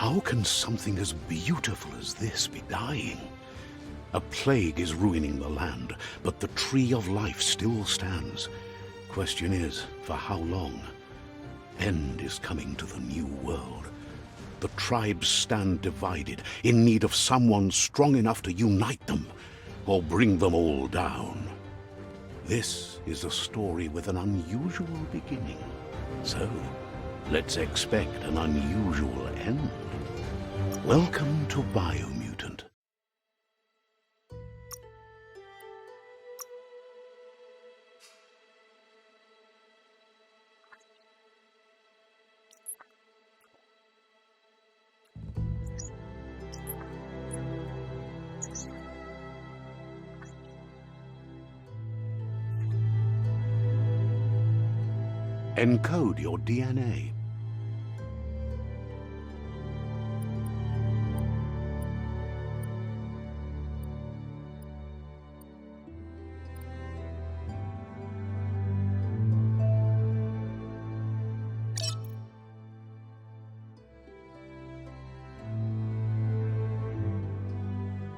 How can something as beautiful as this be dying? A plague is ruining the land, but the tree of life still stands. Question is, for how long? End is coming to the new world. The tribes stand divided, in need of someone strong enough to unite them, or bring them all down. This is a story with an unusual beginning. So, let's expect an unusual end. Welcome to BIOMUTANT. Encode your DNA.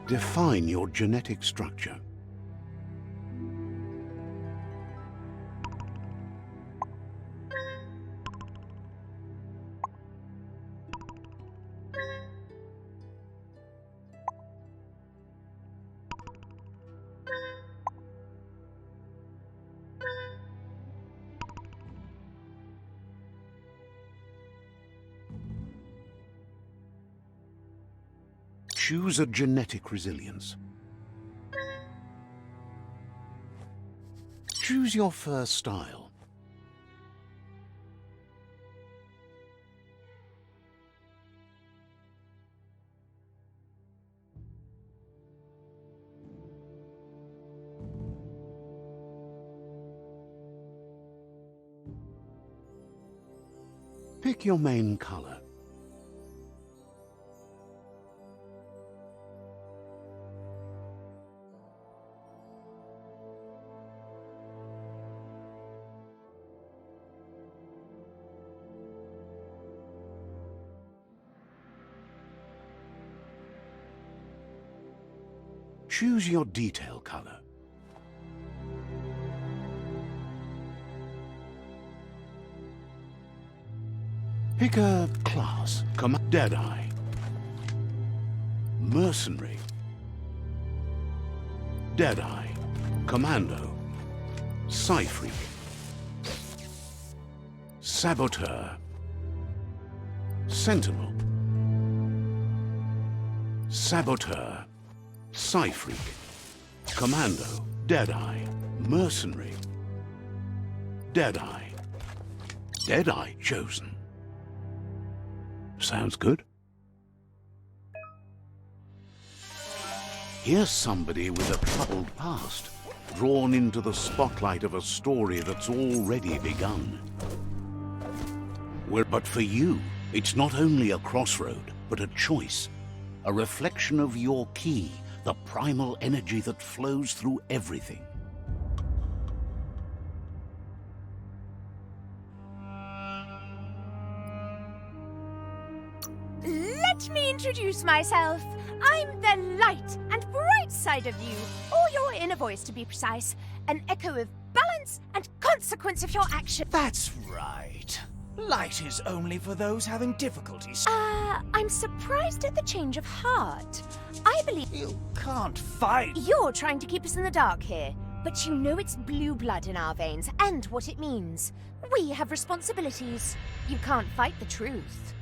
Define your genetic structure. Choose a genetic resilience. Choose your first style. Pick your main color. Choose your detail color. Pick a class. Deadeye, Mercenary, Deadeye, Commando, Psi-freak, Saboteur, Sentinel, Saboteur, Psi-freak, Commando, Deadeye, Mercenary, Deadeye. Deadeye chosen. Sounds good. Here's somebody with a troubled past, drawn into the spotlight of a story that's already begun. But for you, it's not only a crossroad, but a choice, a reflection of your key, the primal energy that flows through everything. Let me introduce myself. I'm the light and bright side of you, or your inner voice to be precise, an echo of balance and consequence of your action. That's right. Light is only for those having difficulties. I'm surprised at the change of heart. I believe You can't fight. you're trying to keep us in the dark here, but you know it's blue blood in our veins and what it means. We have responsibilities. You can't fight the truth.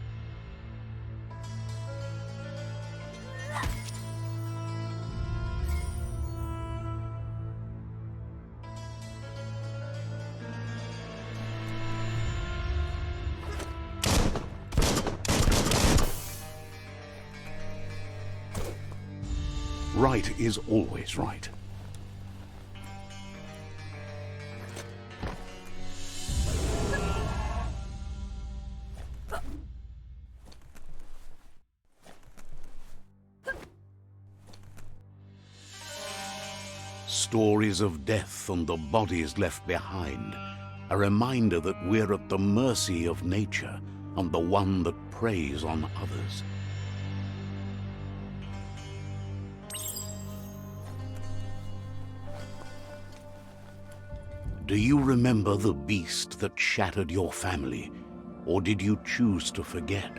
Right is always right. Stories of death and the bodies left behind, a reminder that we're at the mercy of nature and the one that preys on others. Do you remember the beast that shattered your family, or did you choose to forget?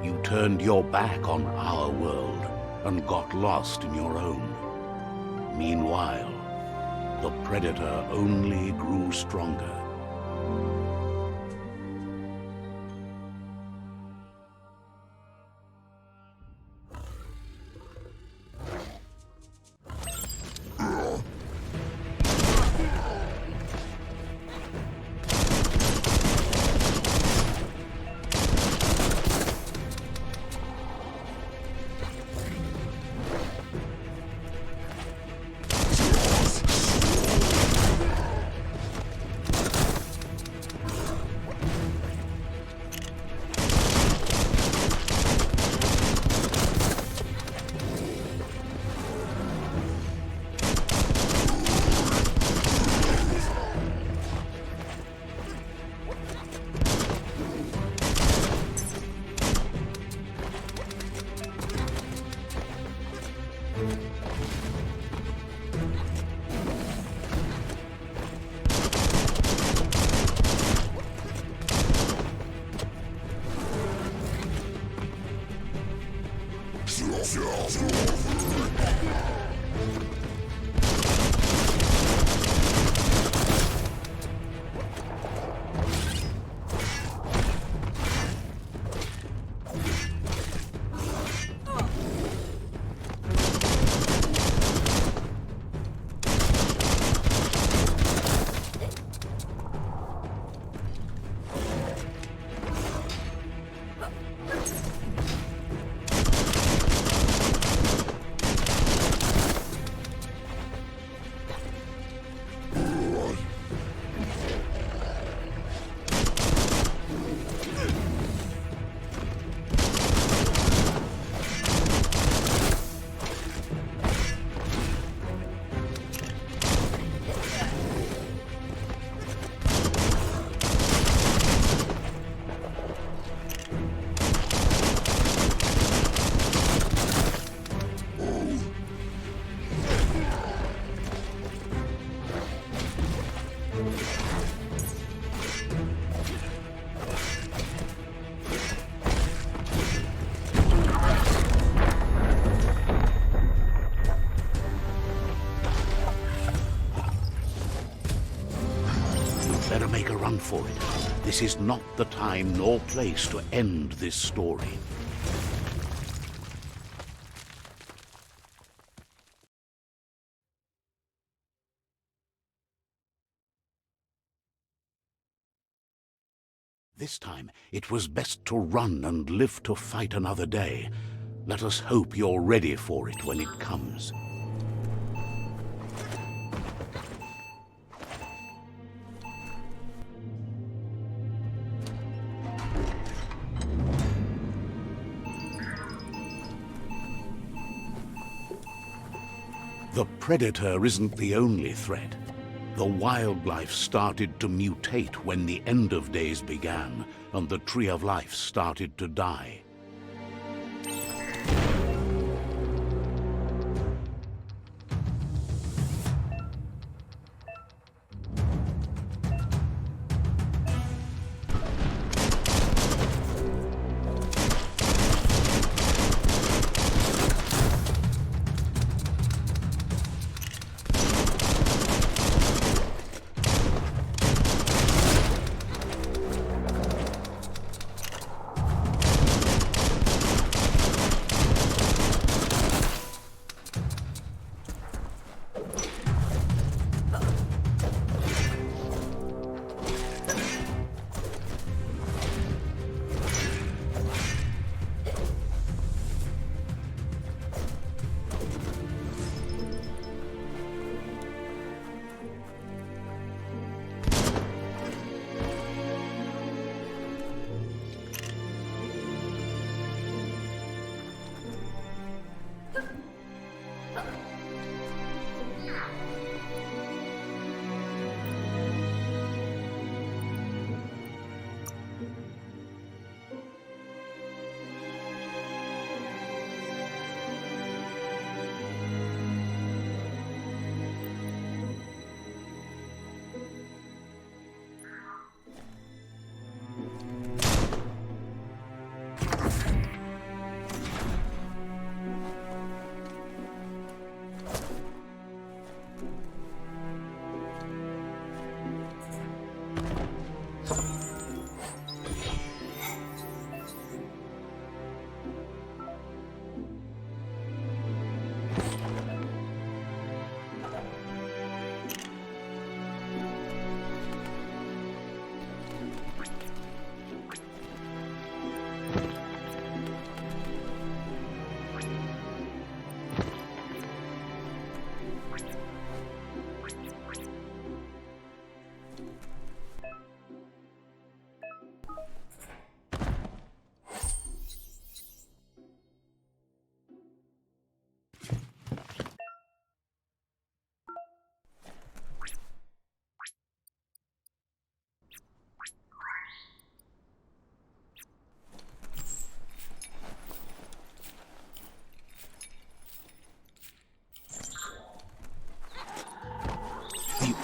You turned your back on our world and got lost in your own. Meanwhile, the Predator only grew stronger. Better make a run for it. This is not the time nor place to end this story. This time, it was best to run and live to fight another day. Let us hope you're ready for it when it comes. The Predator isn't the only threat. The wildlife started to mutate when the end of days began, and the Tree of Life started to die.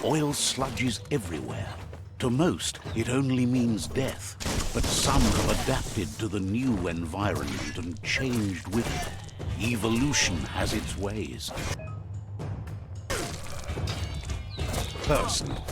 Oil sludges everywhere. To most, it only means death, but some have adapted to the new environment and changed with it. Evolution has its ways. Personal.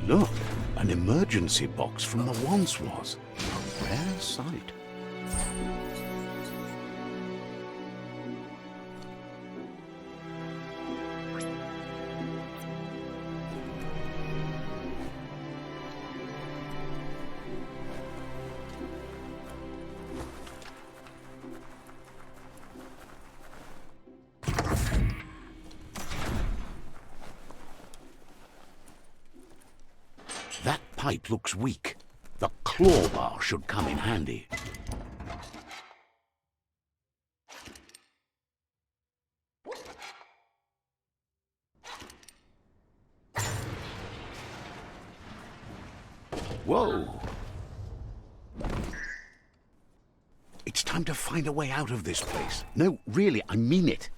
Look, an emergency box from the once was. A rare sight. pipe looks weak. The claw bar should come in handy. Whoa! It's time to find a way out of this place. No, really, I mean it.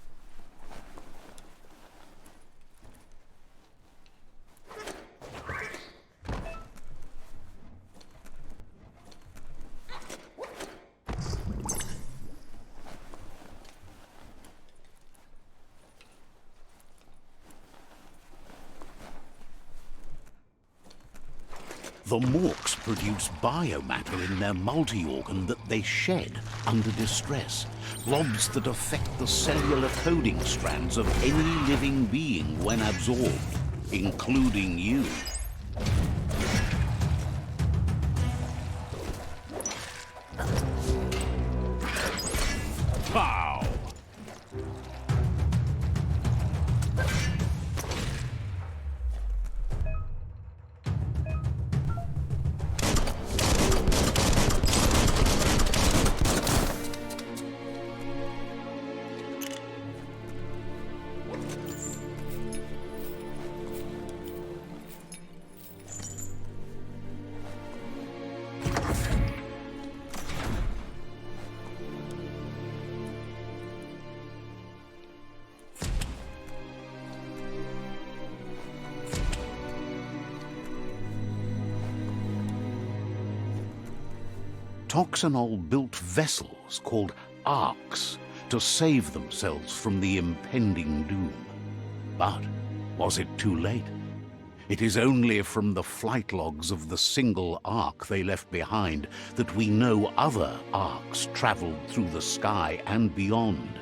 The Morks produce biomatter in their multi-organ that they shed under distress. Blobs that affect the cellular coding strands of any living being when absorbed, including you. Pow! Toxanol built vessels called arks to save themselves from the impending doom. But was it too late? It is only from the flight logs of the single ark they left behind that we know other arks traveled through the sky and beyond.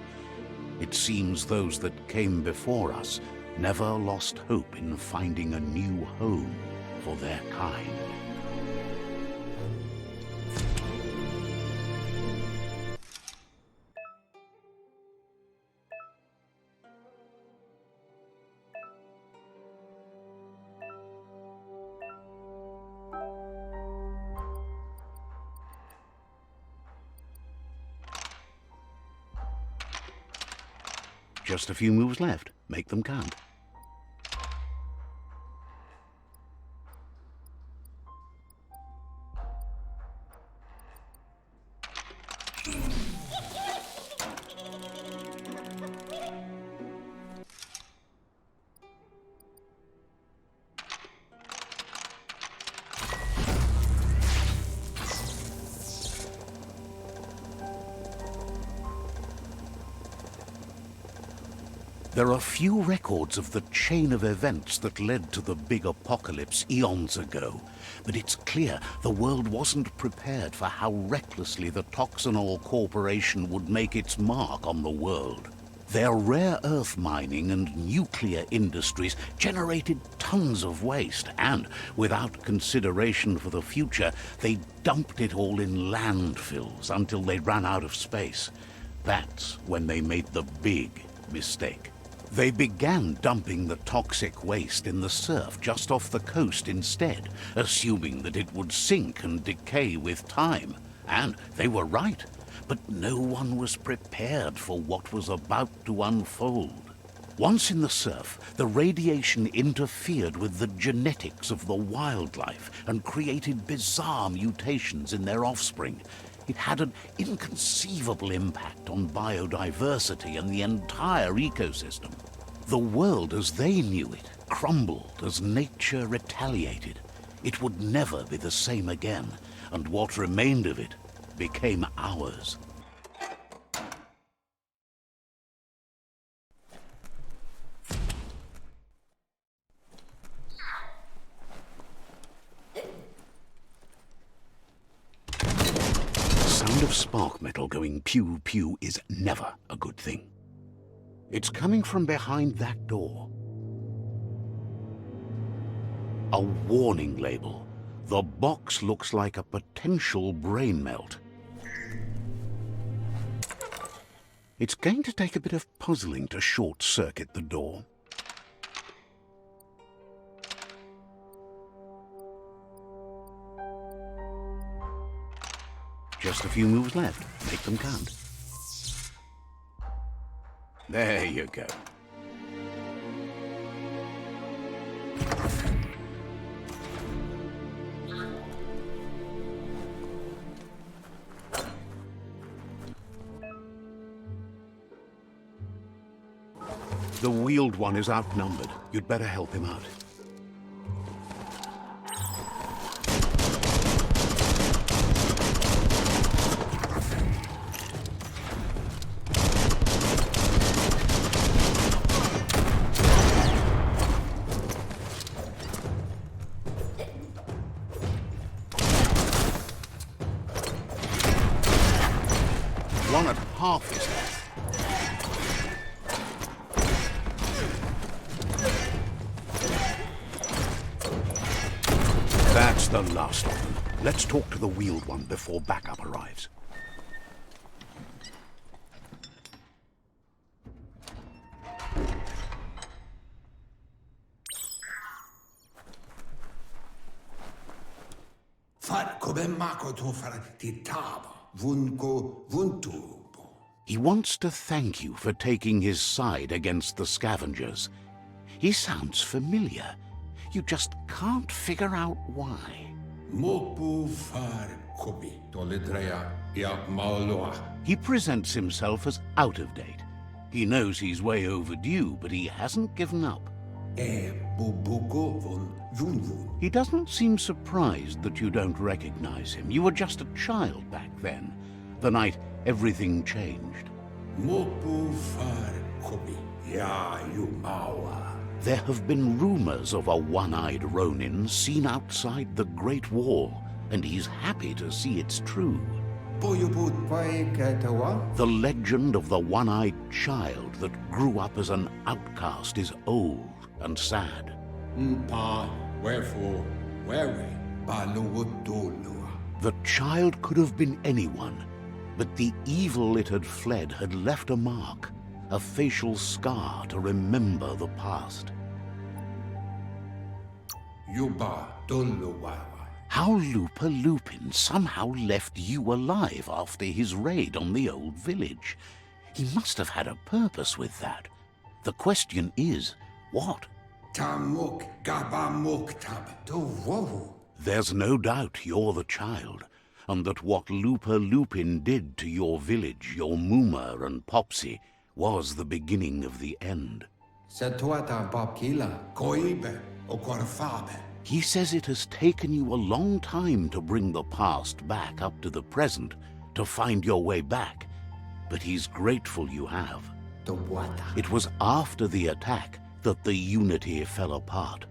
It seems those that came before us never lost hope in finding a new home for their kind. Just a few moves left. Make them count. There are few records of the chain of events that led to the big apocalypse eons ago, but it's clear the world wasn't prepared for how recklessly the Toxanol Corporation would make its mark on the world. Their rare earth mining and nuclear industries generated tons of waste, and without consideration for the future, they dumped it all in landfills until they ran out of space. That's when they made the big mistake. They began dumping the toxic waste in the surf just off the coast instead, assuming that it would sink and decay with time. And they were right, but no one was prepared for what was about to unfold. Once in the surf, the radiation interfered with the genetics of the wildlife and created bizarre mutations in their offspring. It had an inconceivable impact on biodiversity and the entire ecosystem. The world as they knew it crumbled as nature retaliated. It would never be the same again, and what remained of it became ours. Of spark metal going pew-pew is never a good thing. It's coming from behind that door. A warning label. The box looks like a potential brain melt. It's going to take a bit of puzzling to short-circuit the door. Just a few moves left. Make them count. There you go. The wheeled one is outnumbered. You'd better help him out. One at half his health. That's the last of them. Let's talk to the wheeled one before backup arrives. He wants to thank you for taking his side against the scavengers. He sounds familiar. You just can't figure out why. He presents himself as out of date. He knows he's way overdue, but he hasn't given up. He doesn't seem surprised that you don't recognize him. You were just a child back then, the night everything changed. There have been rumors of a one-eyed Ronin seen outside the Great Wall, and he's happy to see it's true. The legend of the one-eyed child that grew up as an outcast is old and sad. The child could have been anyone, but the evil it had fled had left a mark, a facial scar to remember the past. How Lupa Lupin somehow left you alive after his raid on the old village. He must have had a purpose with that. The question is, what? There's no doubt you're the child, and that what Lupa Lupin did to your village, your Muma and Popsy, was the beginning of the end. He says it has taken you a long time to bring the past back up to the present, to find your way back, but he's grateful you have. It was after the attack that the unity fell apart.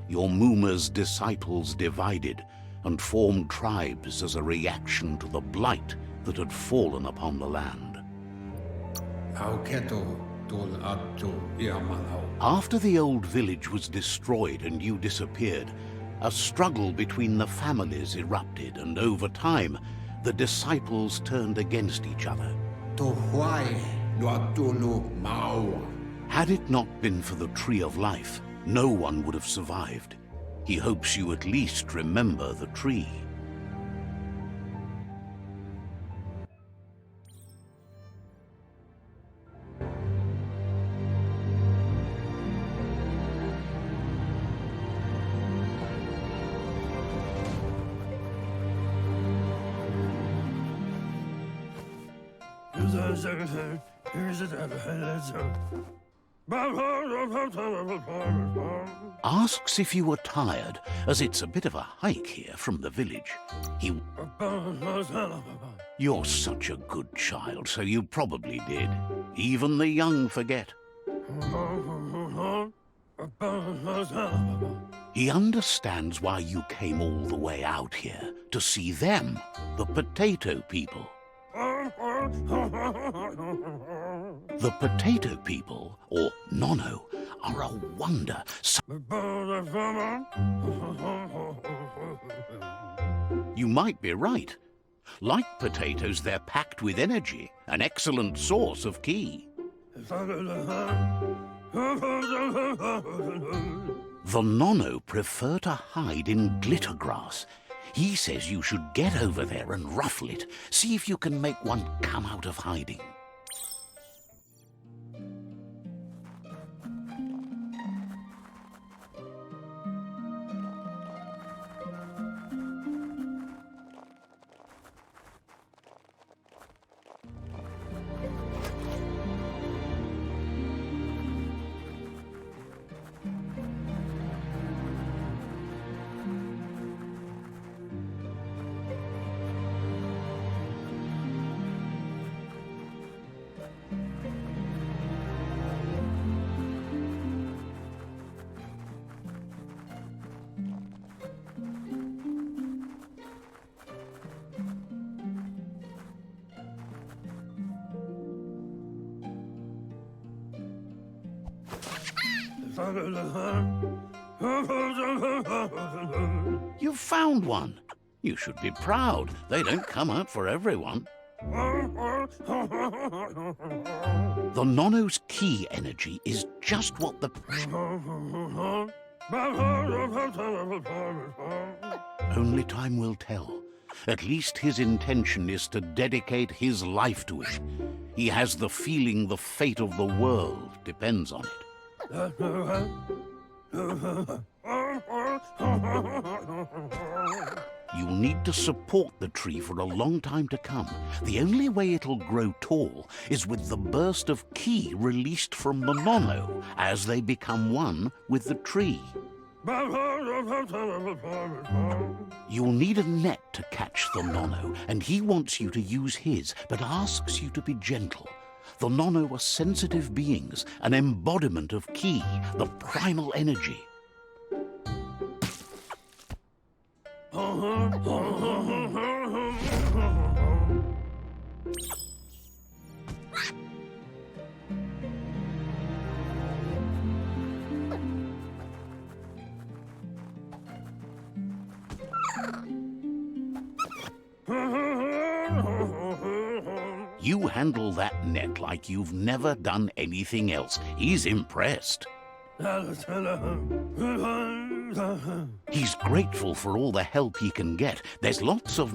Your Muma's disciples divided and formed tribes as a reaction to the blight that had fallen upon the land. After the old village was destroyed and you disappeared, a struggle between the families erupted, and over time, the disciples turned against each other. Had it not been for the Tree of Life, no one would have survived. He hopes you at least remember the tree. Asks if you were tired, as it's a bit of a hike here from the village. You're such a good child, so you probably did. Even the young forget. He understands why you came all the way out here, to see them, the potato people. The potato people, or Nono, are a wonder. You might be right. Like potatoes, they're packed with energy, an excellent source of ki. The Nono prefer to hide in glitter grass. He says you should get over there and ruffle it. See if you can make one come out of hiding. You found one. You should be proud. They don't come out for everyone. The Nono's key energy is just what the... Only time will tell. At least his intention is to dedicate his life to it. He has the feeling the fate of the world depends on it. You'll need to support the tree for a long time to come. The only way it'll grow tall is with the burst of ki released from the Nono as they become one with the tree. You'll need a net to catch the Nono, and he wants you to use his, but asks you to be gentle. The Nono are sensitive beings, an embodiment of ki, the primal energy. You handle that net like you've never done anything else. He's impressed. He's grateful for all the help he can get. There's lots of...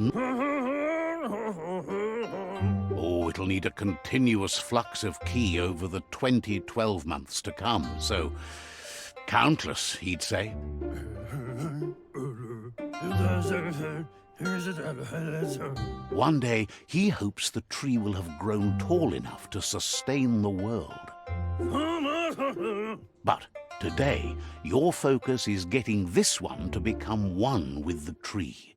Oh, it'll need a continuous flux of ki over the 12 months to come, so... countless, he'd say. One day, he hopes the tree will have grown tall enough to sustain the world. But today, your focus is getting this one to become one with the tree.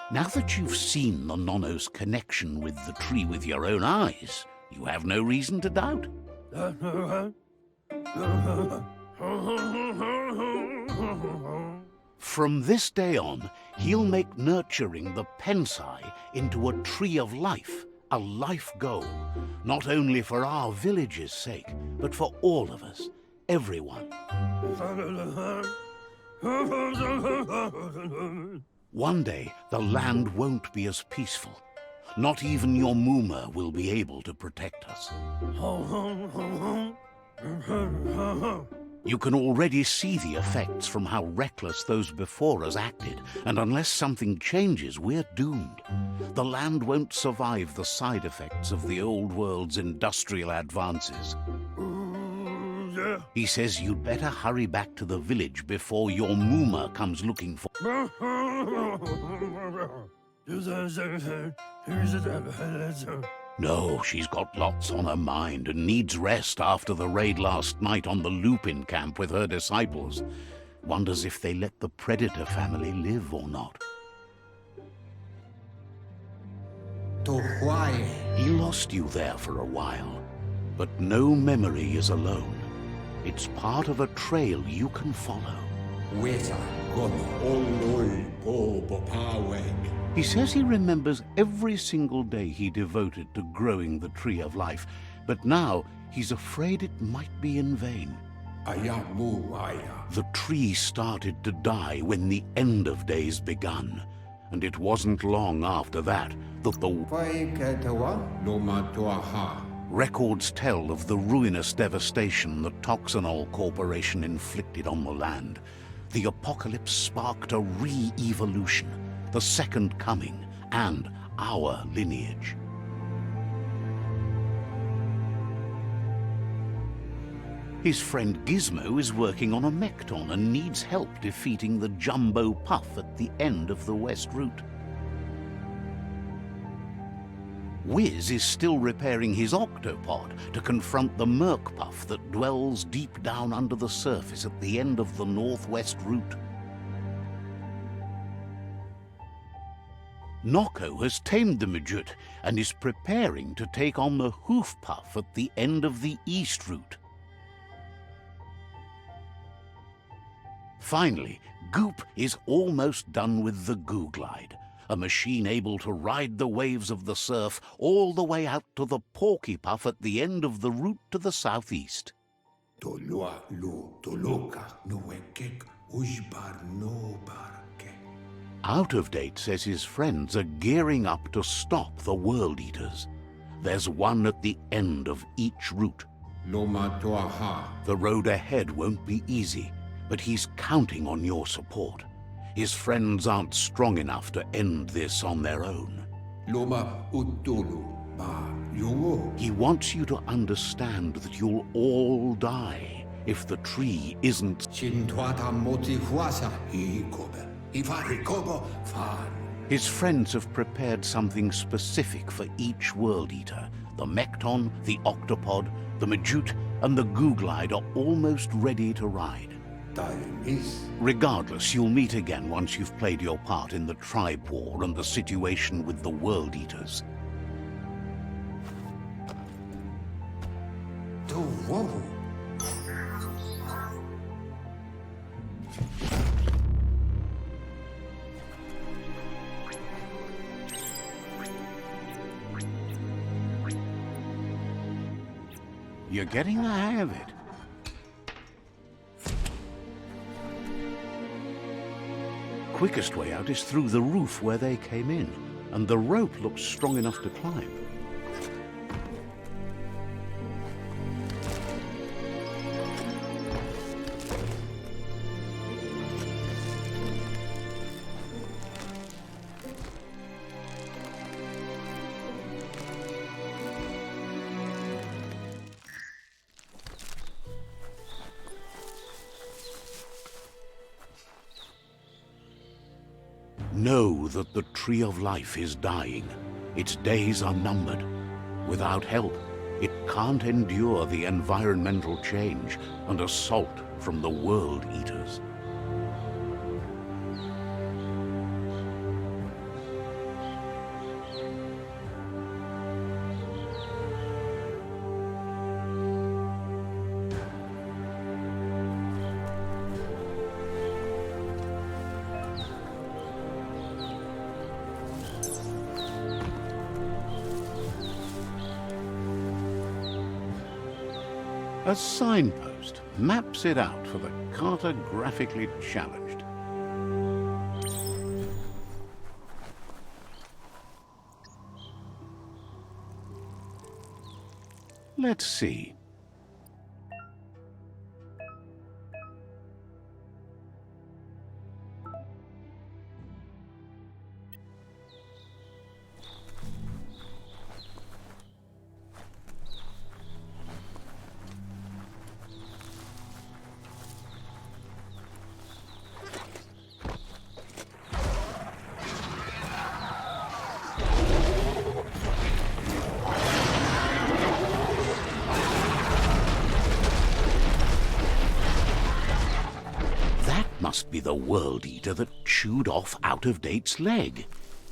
Now that you've seen the Nono's connection with the tree with your own eyes, you have no reason to doubt. From this day on, he'll make nurturing the Pensai into a tree of life, a life goal, not only for our village's sake, but for all of us, everyone. One day, the land won't be as peaceful. Not even your Muma will be able to protect us. You can already see the effects from how reckless those before us acted, and unless something changes, we're doomed. The land won't survive the side effects of the old world's industrial advances. He says you'd better hurry back to the village before your Muma comes looking for... No, she's got lots on her mind and needs rest after the raid last night on the Lupin camp with her disciples. Wonders if they let the Predator family live or not. He lost you there for a while, but no memory is alone. It's part of a trail you can follow. He says he remembers every single day he devoted to growing the Tree of Life, but now he's afraid it might be in vain. The tree started to die when the end of days begun, and it wasn't long after that that the records tell of the ruinous devastation the Toxanol Corporation inflicted on the land. The apocalypse sparked a re-evolution, the second coming, and our lineage. His friend Gizmo is working on a Mekton and needs help defeating the Jumbo Puff at the end of the West Route. Wiz is still repairing his octopod to confront the Merc Puff that dwells deep down under the surface at the end of the Northwest Route. Noko has tamed the Midget and is preparing to take on the Hoof Puff at the end of the East Route. Finally, Goop is almost done with the Goo Glide, a machine able to ride the waves of the surf all the way out to the Porky Puff at the end of the route to the southeast. Out of Date says his friends are gearing up to stop the World Eaters. There's one at the end of each route. The road ahead won't be easy, but he's counting on your support. His friends aren't strong enough to end this on their own. He wants you to understand that you'll all die if the tree isn't... His friends have prepared something specific for each World Eater. The Mekton, the Octopod, the Majute, and the Goo Glide are almost ready to ride. Regardless, you'll meet again once you've played your part in the tribe war and the situation with the World Eaters. You're getting the hang of it. Quickest way out is through the roof where they came in, and the rope looks strong enough to climb. Know that the Tree of Life is dying. Its days are numbered. Without help, it can't endure the environmental change and assault from the World Eaters. A signpost maps it out for the cartographically challenged. Let's see. must be the World Eater that chewed off Out-of-Date's leg.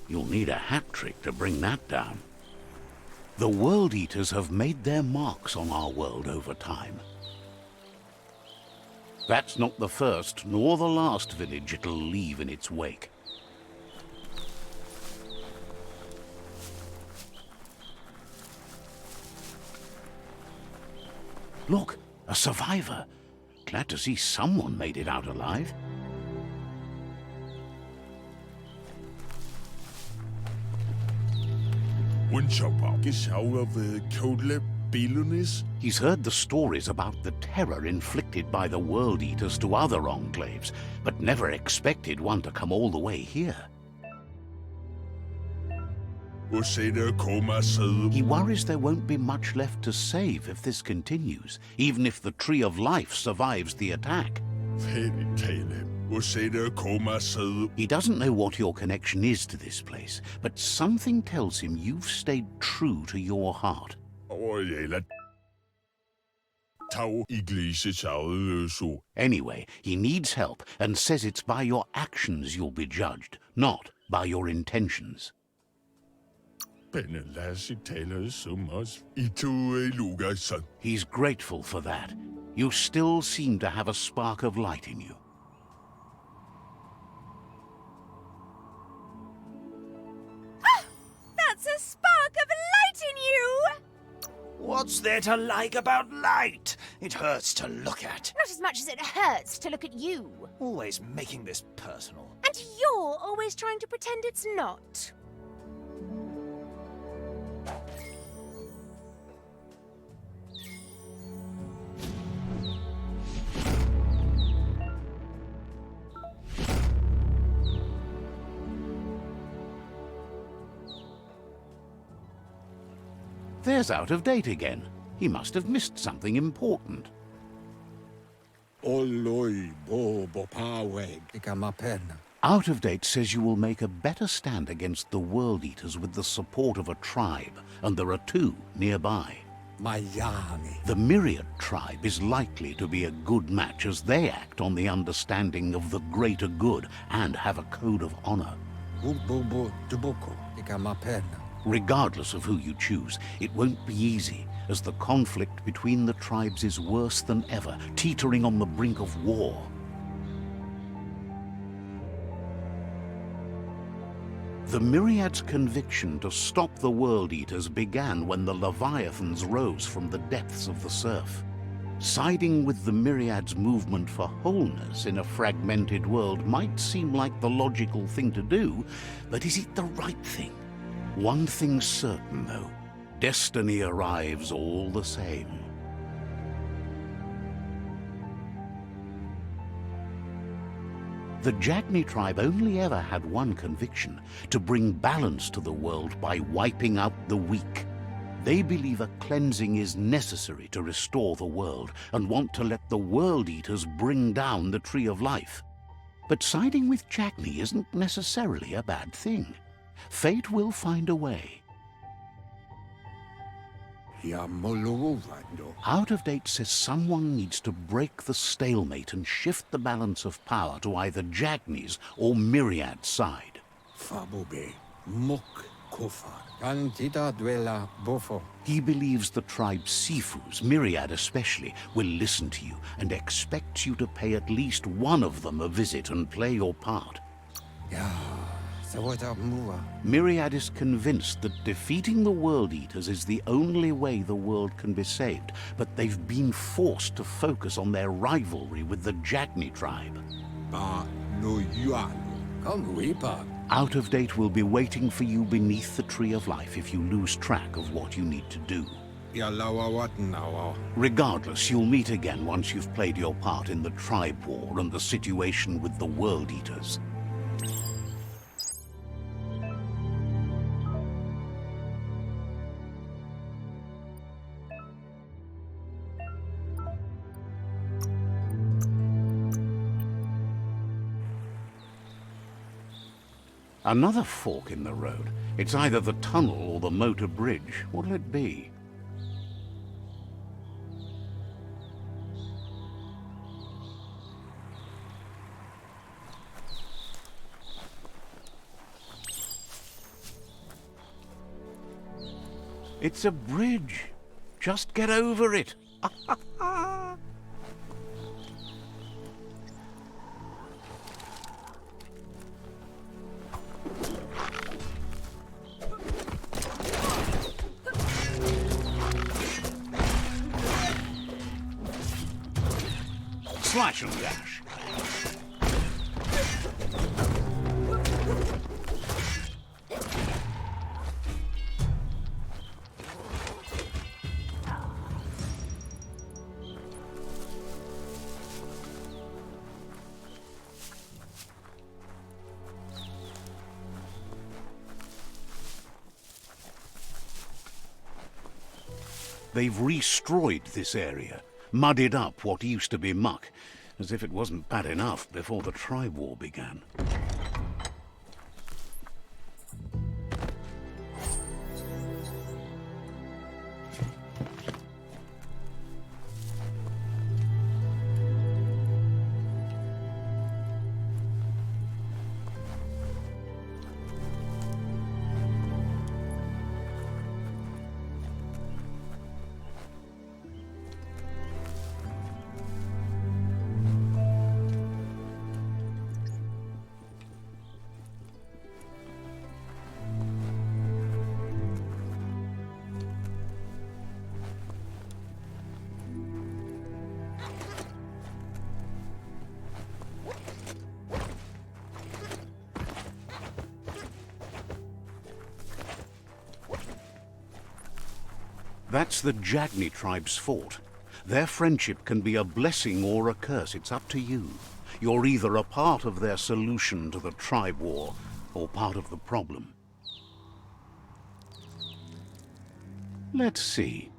You'll need a hat trick to bring that down. The World Eaters have made their marks on our world over time. That's not the first nor the last village it'll leave in its wake. Look, a survivor. Glad to see someone made it out alive. He's heard the stories about the terror inflicted by the World Eaters to other enclaves, but never expected one to come all the way here. He worries there won't be much left to save if this continues, even if the Tree of Life survives the attack. He doesn't know what your connection is to this place, but something tells him you've stayed true to your heart. Anyway, he needs help and says it's by your actions you'll be judged, not by your intentions. He's grateful for that. You still seem to have a spark of light in you. That's a spark of light in you! What's there to like about light? It hurts to look at. Not as much as it hurts to look at you. Always making this personal. And you're always trying to pretend it's not. There's Out-of-Date again. He must have missed something important. Out-of-Date says you will make a better stand against the World Eaters with the support of a tribe, and there are two nearby. The Myriad tribe is likely to be a good match as they act on the understanding of the greater good and have a code of honor. Regardless of who you choose, it won't be easy, as the conflict between the tribes is worse than ever, teetering on the brink of war. The Myriad's conviction to stop the World Eaters began when the Leviathans rose from the depths of the surf. Siding with the Myriad's movement for wholeness in a fragmented world might seem like the logical thing to do, but is it the right thing? One thing's certain, though. Destiny arrives all the same. The Jagni tribe only ever had one conviction: to bring balance to the world by wiping out the weak. They believe a cleansing is necessary to restore the world, and want to let the World Eaters bring down the Tree of Life. But siding with Jagni isn't necessarily a bad thing. Fate will find a way. Out-of-Date says someone needs to break the stalemate and shift the balance of power to either Jagni's or Myriad's side. He believes the tribe's Sifus, Myriad especially, will listen to you and expects you to pay at least one of them a visit and play your part. Myriad is convinced that defeating the World Eaters is the only way the world can be saved, but they've been forced to focus on their rivalry with the Jagni tribe. Out-of-Date will be waiting for you beneath the Tree of Life if you lose track of what you need to do. Regardless, you'll meet again once you've played your part in the tribe war and the situation with the World Eaters. Another fork in the road. It's either the tunnel or the motor bridge. What'll it be? It's a bridge. Just get over it. Slash and dash. They've restroyed this area, muddied up what used to be muck, as if it wasn't bad enough before the tribe war began. That's the Jagni tribe's fort. Their friendship can be a blessing or a curse. It's up to you. You're either a part of their solution to the tribe war or part of the problem. Let's see.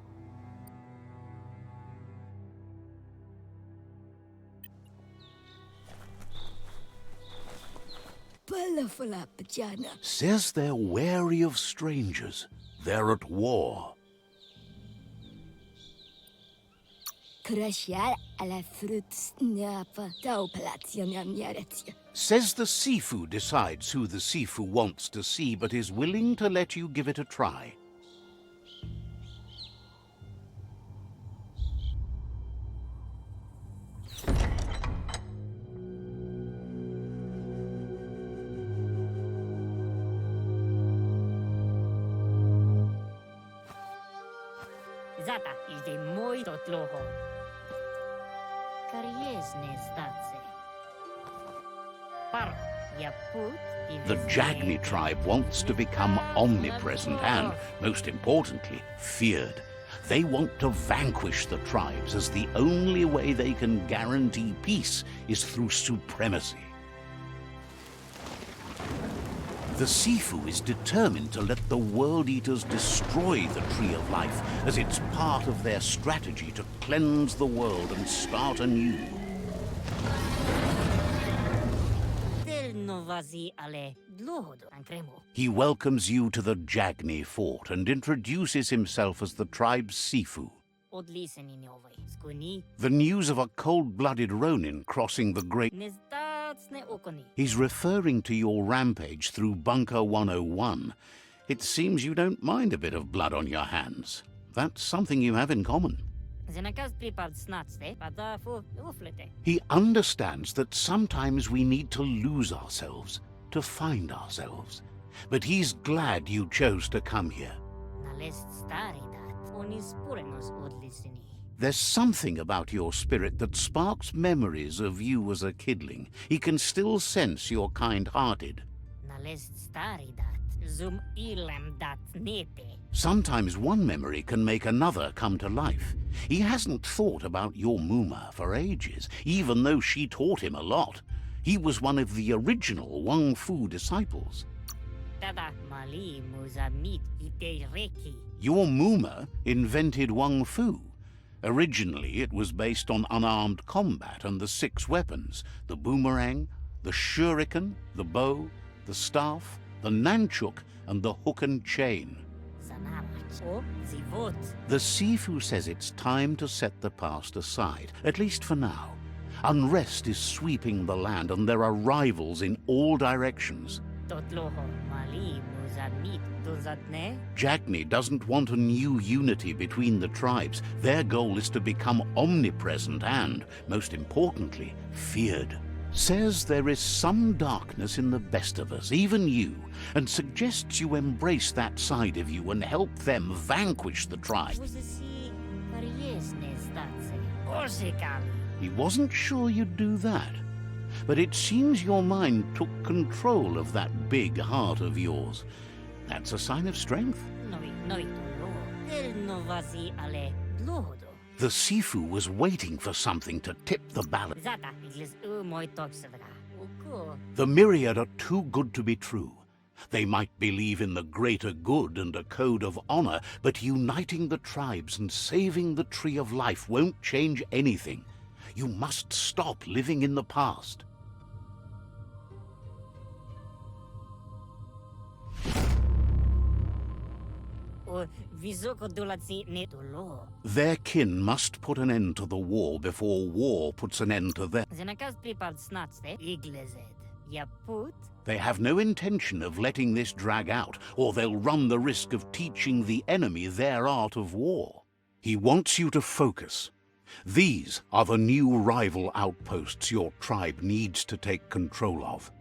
Says they're wary of strangers. They're at war. Says the Sifu decides who the Sifu wants to see, but is willing to let you give it a try. Zata idzie mój to tloho. Kariesne zdace. Par, ja put. The Jagni tribe wants to become omnipresent and, most importantly, feared. They want to vanquish the tribes, as the only way they can guarantee peace is through supremacy. The Sifu is determined to let the World Eaters destroy the Tree of Life, as it's part of their strategy to cleanse the world and start anew. He welcomes you to the Jagni fort and introduces himself as the tribe's Sifu. The news of a cold-blooded Ronin crossing the Great... He's referring to your rampage through Bunker 101. It seems you don't mind a bit of blood on your hands. That's something you have in common. He understands that sometimes we need to lose ourselves to find ourselves. But he's glad you chose to come here. There's something about your spirit that sparks memories of you as a kidling. He can still sense you're kind-hearted. Sometimes one memory can make another come to life. He hasn't thought about your Muma for ages, even though she taught him a lot. He was one of the original Wung Fu disciples. Your Muma invented Wung Fu. Originally, it was based on unarmed combat and the 6 weapons: the boomerang, the shuriken, the bow, the staff, the nunchuk, and the hook and chain. The Sifu says it's time to set the past aside, at least for now. Unrest is sweeping the land and there are rivals in all directions. Jagni doesn't want a new unity between the tribes. Their goal is to become omnipresent and, most importantly, feared. Says there is some darkness in the best of us, even you, and suggests you embrace that side of you and help them vanquish the tribe. He wasn't sure you'd do that, but it seems your mind took control of that big heart of yours. That's a sign of strength. The Sifu was waiting for something to tip the balance. The myriad are too good to be true. They might believe in the greater good and a code of honor, but uniting the tribes and saving the Tree of Life won't change anything. You must stop living in the past. Their kin must put an end to the war before war puts an end to them. They have no intention of letting this drag out, or they'll run the risk of teaching the enemy their art of war. He wants you to focus. These are the new rival outposts your tribe needs to take control of.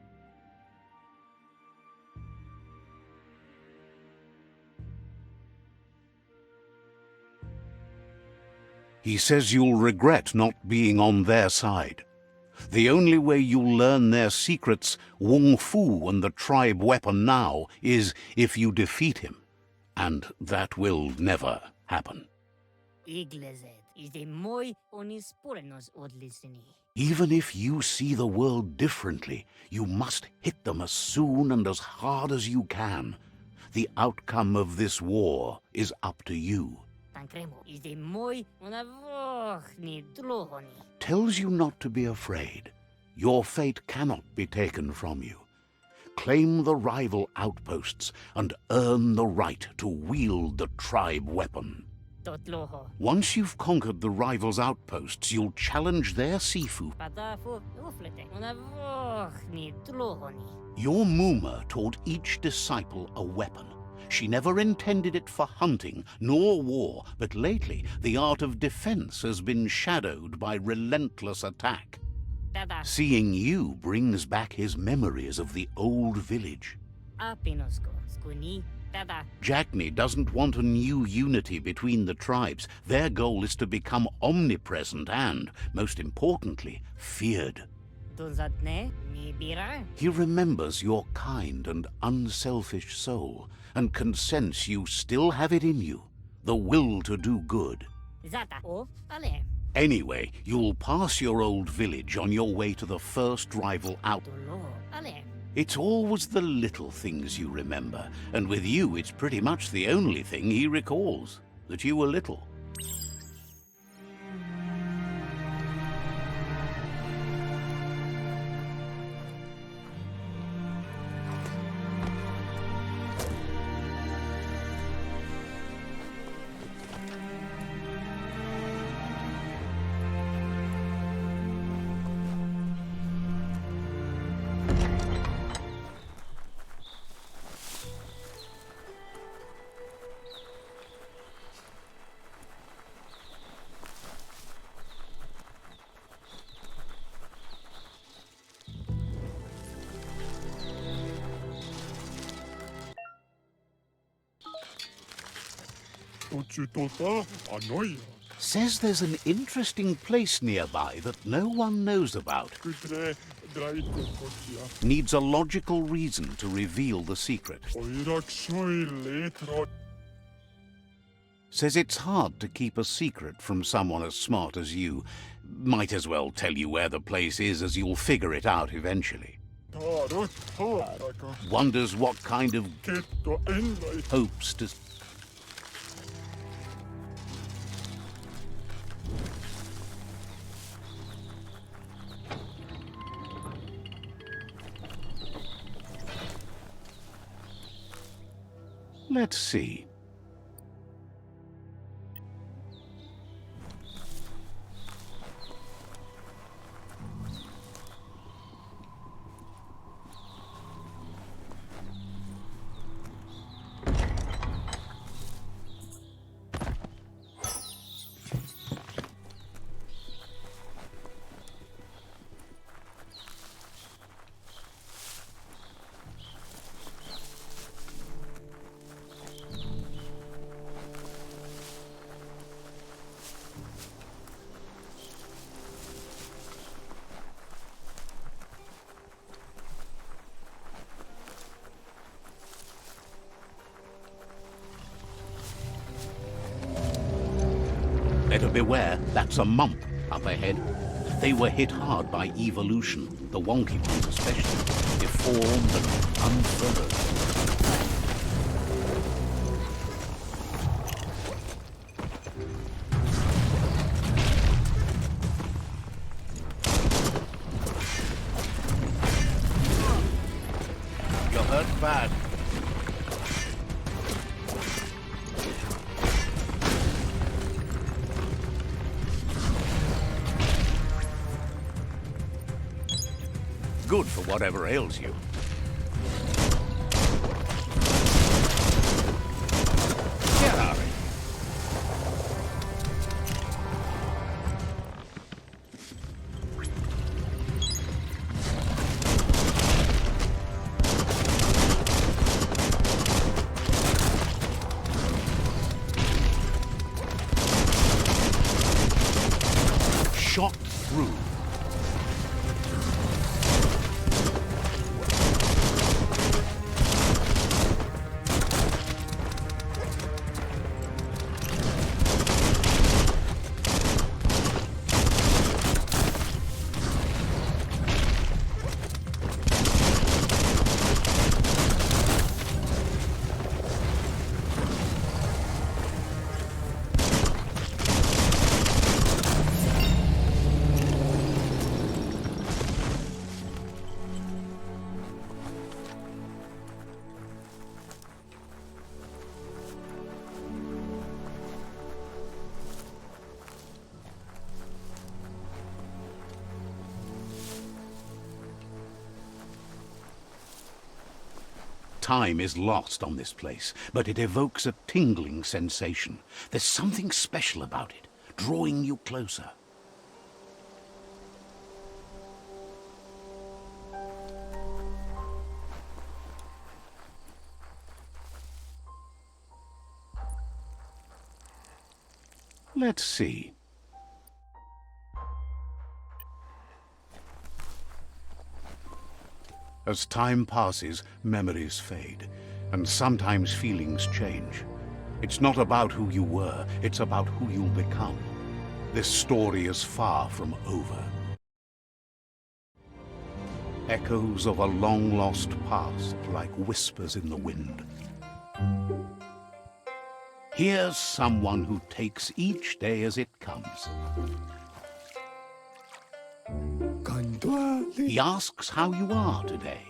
He says you'll regret not being on their side. The only way you'll learn their secrets, Wung Fu and the tribe weapon now, is if you defeat him. And that will never happen. Even if you see the world differently, you must hit them as soon and as hard as you can. The outcome of this war is up to you. Tells you not to be afraid. Your fate cannot be taken from you. Claim the rival outposts and earn the right to wield the tribe weapon. Once you've conquered the rivals' outposts, you'll challenge their Sifu. Your Muma taught each disciple a weapon. She never intended it for hunting nor war, but lately the art of defense has been shadowed by relentless attack. Seeing you brings back his memories of the old village. Jagni doesn't want a new unity between the tribes. Their goal is to become omnipresent and, most importantly, feared. He remembers your kind and unselfish soul, and can sense you still have it in you, the will to do good. Anyway, you'll pass your old village on your way to the first rival out. It's always the little things you remember, and with you it's pretty much the only thing he recalls, that you were little. Says there's an interesting place nearby that no one knows about. Needs a logical reason to reveal the secret. Says it's hard to keep a secret from someone as smart as you. Might as well tell you where the place is, as you'll figure it out eventually. Wonders what kind of hopes to... Let's see. Better beware, that's a mump up ahead. They were hit hard by evolution, the wonky ones especially, deformed and unfurled. You're hurt bad. Good for whatever ails you. Get out of it. Shot through. Time is lost on this place, but it evokes a tingling sensation. There's something special about it, drawing you closer. Let's see. As time passes, memories fade, and sometimes feelings change. It's not about who you were, it's about who you'll become. This story is far from over. Echoes of a long-lost past, like whispers in the wind. Here's someone who takes each day as it comes. He asks how you are today.